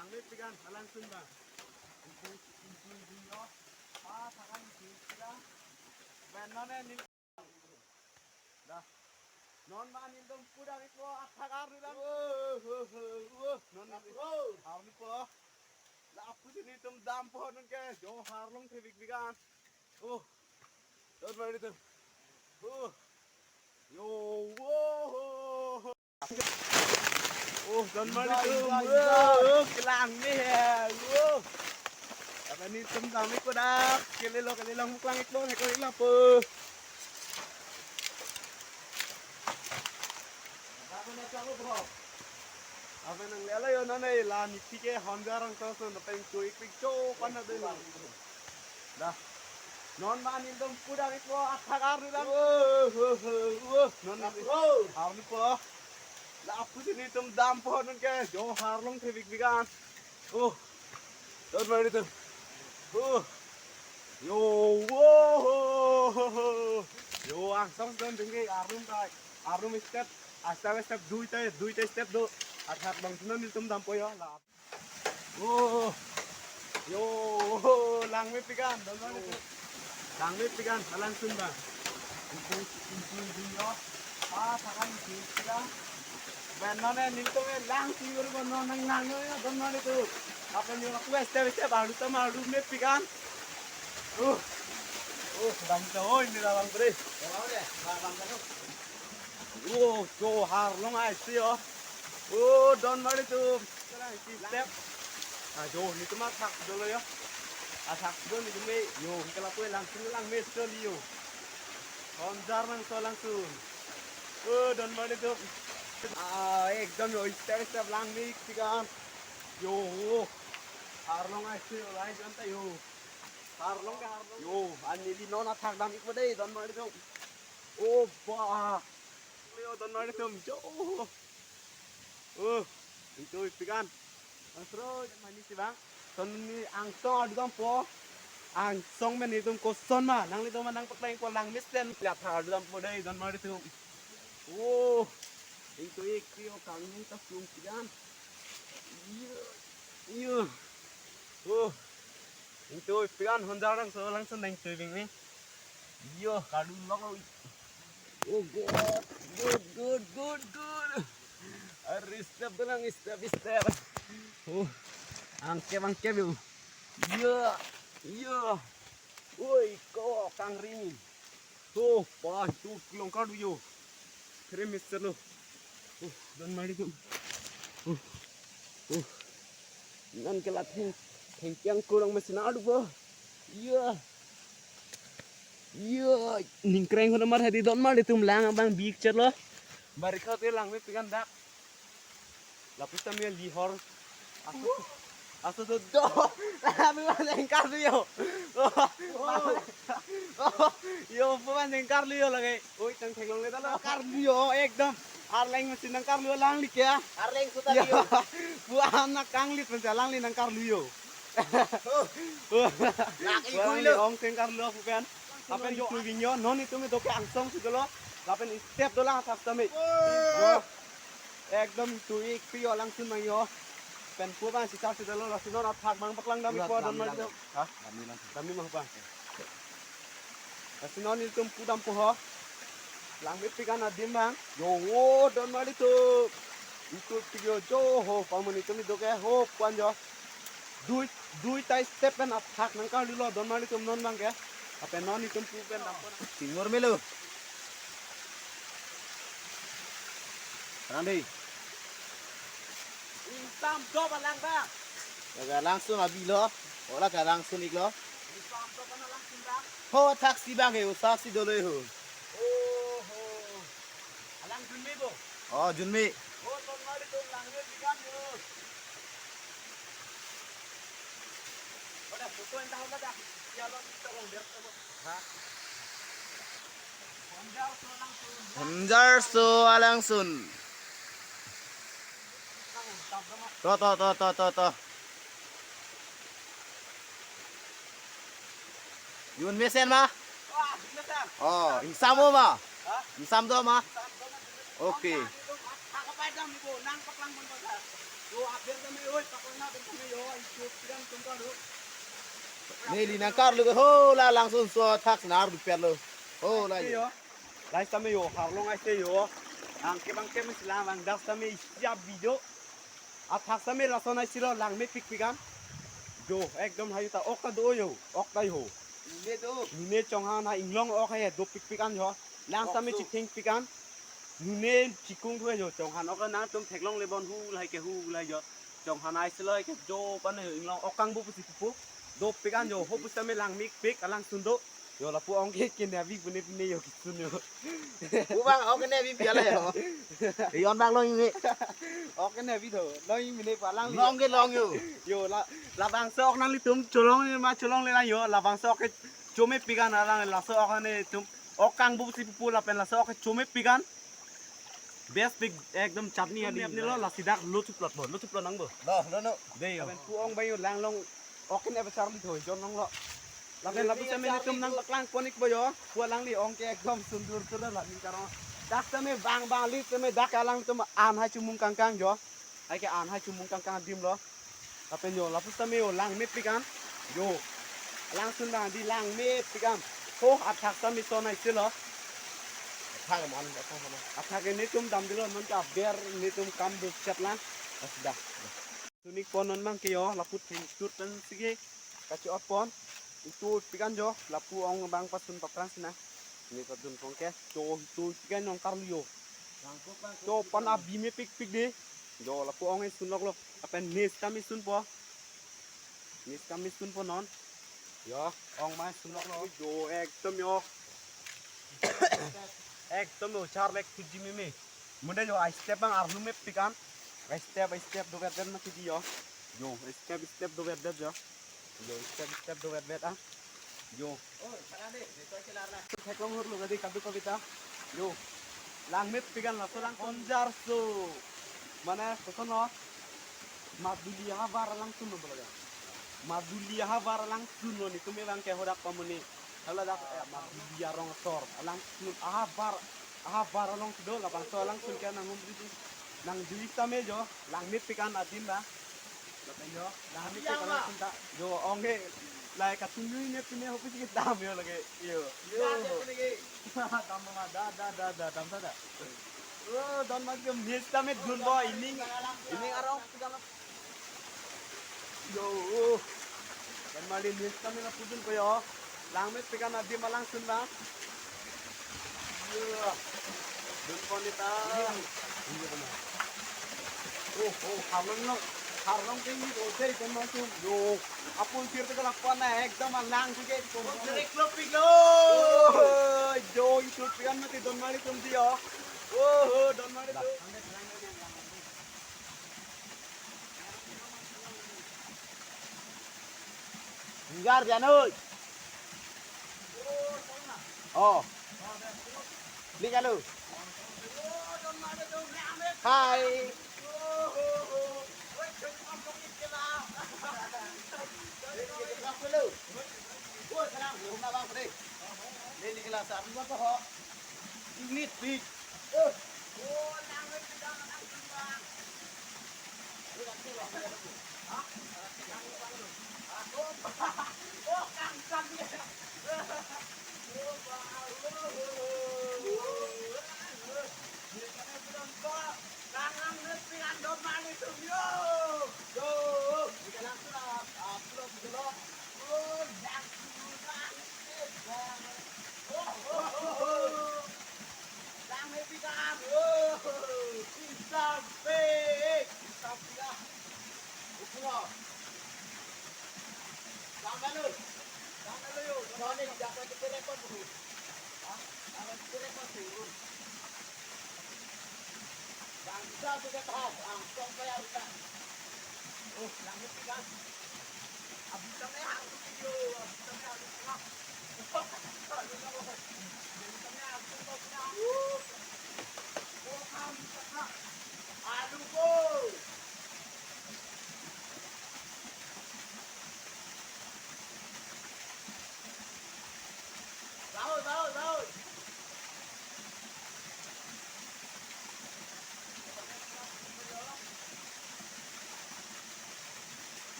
Langit pikan, langsung bang. Itu dia. Tangan kita. Benarnya nih. Dah. Non man itu pudang itu akar dah. Non itu. Harus po. Lah apa sih ini tuh dampo non ke? Jo harlong traffic pikan. Non man itu. Yo, wow. Non man itu. Kelang nih ya. Apa ni tem dami ko dah. Kalilang muklang itu, kalilang po. Apa nang lala yo nanay la niti ke hongarang toso na peng kuik piccho pana de la. Dah. Non man indom pudang itu akar dah. Non harus po. La apu sini tum dampo non ke jo harlong traffic bigan. Non man itu. Yo, wow. Yo, ang song don tinggi arum step, step duita step do. At bang tunan nitum dampo yo la. Yo, langit pikan, don man itu. Langit pikan, langsung bang. Itu dia. Tangan kita. Benarnya nitum langsung yo non nang yo don man itu. Apa ni aku step baru tamaru net pikan. Bang Joy ini lah bang Bre. Jo harlong ai sih yo. Don mari tu. Step. Jo ni tu mah tak dulu ya. Asak dulu ni cuma yo kalau tu langsung mes dulu yo. Konjar nang so langsung. Don mari tu. Ekdom yo step lang ni kan. Yo harlong ai sih lain jangan yo. Harlong. Yo, ani di nona thak dam ikut deh, don mari tu. Bah. Leo don mari tu, jo. Itu ikan. Terus manis sih bang. Ton ni angsong adu dampo. Angsong men itu koson mah, nang itu manang pekleng ko lang misten. Lihat thak adu dampo deh, don mari tu. Itu ikio kang ni tak belum ikan. Iya. Itu ikan honjarang so langsung neng tuing ni. Yo, kadu long. Good. Step lang, step. Angke bu. Yo. Oi, ko kang ring. Pah tu long kadu yo. Kere mister lo. Dan mari tu. Nan kelatih. Yang kurang mesin adu po. Iya. Ningkreng ko namar hadi don mar ditum lang bang picture lo. Barikha te lang me pikan dak. Lapis ta me lihor. Aso do. Ami man engkar liyo. Yo puman engkar liyo lagi. Oi tang thenglong le talo kar liyo ekdam. Arleng mesin nang kar liyo lang lik ya. Arleng suta liyo. Bu anak kang lit menjalang li nang kar liyo. Laki kuilo ong tengkar lo bukan. Apen yo tuwinyo non itu me doke angsong sigalo. Apen step dolang atas tami. Ekdom tuik pio langsung mayo. Pen puban sisa sigalo langsung non atak bang paklang dami po don mal. Ha? Dami mah bang. Langsung non itu pudam po. Langit pikan adim bang. Yo don mal itu. Itu pio jo ho pamun itu me doke ho panjo. Dui tai step kan attack nang kau dulu don mali tum non bang ya apa non itu pupen dampo timur melu randi insam do balang bang ya langsung abilo ora ka langsung iglo insam do kana langsung bang ho taxi bang e taxi dolo ho alang junmi bo junmi don mali tum langir bigan yo foto yang tahu dah. Ya lo kita lihat apa? Honjar so langsung. To. Yun mesen mah? Insam mah? Insam do mah? Oke. Yo update kami oi pakon natin kami yo shoot kan tumka do. Ni li nang kar lu ho la langsung so thak nar du per lo. Ho la yo. Lai kami yo harlong ai se yo. Ang ke Islam ang das kami siap video. Athak kami lason ai silo lang me pik pikan. Jo ekdom hayu ta ok ta do yo. Ok ta yo. Ni tu. Nune chonghan ha inglong ok hai do pik pikan yo. Lang kami chiking pikan. Nune chikung thue yo chonghan ok na tum theklong le bon hu lai ke hu lai yo. Chonghan ai silo ke jo pan yo inglong okang bu pu pu. Do pikan yo ho pu same lang mik pik alang sundo. Yo la pu ong ke kena vi pune pune yo kisun yo. Bu bang ok ne bi pia la yo. Yon bang lo ni. Ok kena vi tho. Loi mine pa lang Long ke long yo. yo la bang sok nang li tum cholong ma cholong le la yo la bang sok ke chome pikan alang la sok ne tum okang bu pu la pen la sok ke chome pikan. Best pig ekdom chutney ani apni lo la sidak lutu plot nang bo. Lo no. Dei yo. Pu ong bayo lang long ok kena besar li thoi jon nong lo. Lapen lapu sa mene tum nang baklang konik boyo, pu lang li ong ke ekdom sundur tur la ni karo. Dak tame bang li tame dak alang tum an ha chumung kangkang jo. Ai ke an ha chumung kangkang dim lo. Lapen yo lapu sa me yo lang me pikan. Yo. Lang sun dang di lang me pikan. Ho athak sa mi so nai silo. Thak mon thak mon. Athak ni tum dam dilo non ka ber ni tum kam du chat lang. Asda. Tunik ponon mang ke yo lapu tin tur tan sige. Kaci opon. Itu pikan jo lapu ong bang pasun paprang sina ini padun pongke to itu pikan ong karlio to pan abi me pik de jo lapu ong sunlok lo apen nis kami sun po non yo ong ma sunlok lo jo ekdom yo ekdom yo charlek tuji me muda jo I step bang arnu me pikan I step do ber ma tiji yo step do ber jo yo step do ber ah yo Oh, sana ni. Dito sila na. Theklong hurlo gadi kadu kavita yo lang met pigan la solang konjar so mana kosono maduliya bar lang suno bolaga maduliya bar lang suno ni tume bang ke hodak pamuni hala dak maduliya rong sor lang sun aha bar long do la bang so lang sun ke nang umri nang dilita mejo lang met pigan adin ba la yo lang met pigan sun ta yo onge lai ka tunui ne pine hopi ke dam yo lage yo dam ma da dam da oh don ma ke nesta me dun bo ini arong yo dan mali nesta me na pudun ko yo lang me pikan adi malang sun ba yo dun ko ni ta oh harlong tinggi dosai teman tu yo apun sir te kala pana ekdam lang sige ko Klop piglo. jo itu pian mati don mali tum dia oh don mali tu Gar jan ơi. Oh. Đi ra luôn. Hai. Lên đi cái là sẵn có họ. Nít đi.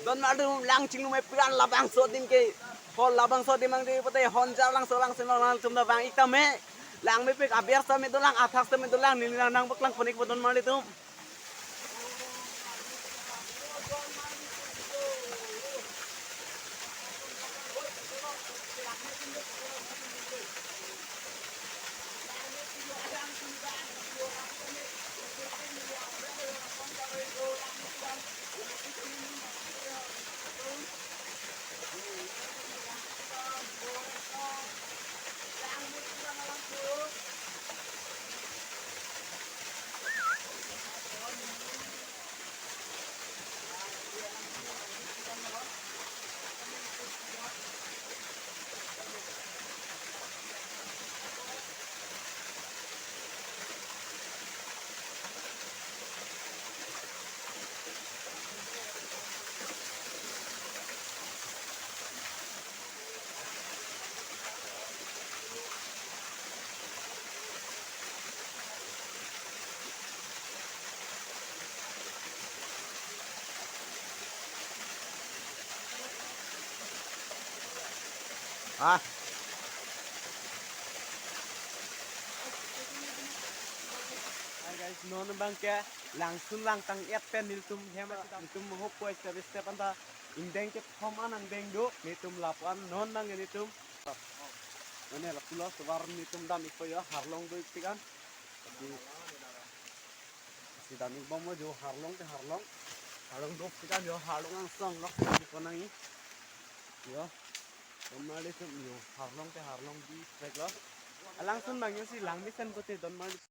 Don madu lang ching lumay piran labang so din ke hol labang so din mang di pate honjar lang so lang tum da bang ikame lang me pek abiar sa me dolang athak sa me dolang ni nang baklang ponik bodon mali tum Ah, Hi guys, non bang ke langsung lang tang et pen niltum hema niltum hop ko step anta indeng ke thoman ang deng do nitum lapan non bang nitum ane la pula sewar nitum dam iko ya harlong do ikan si dam ik bomo jo harlong do ikan jo harlong ang song lok ko nang i yo Donmali tum yo harlong di strek lo langsung bang yo si lang misen ko te donmali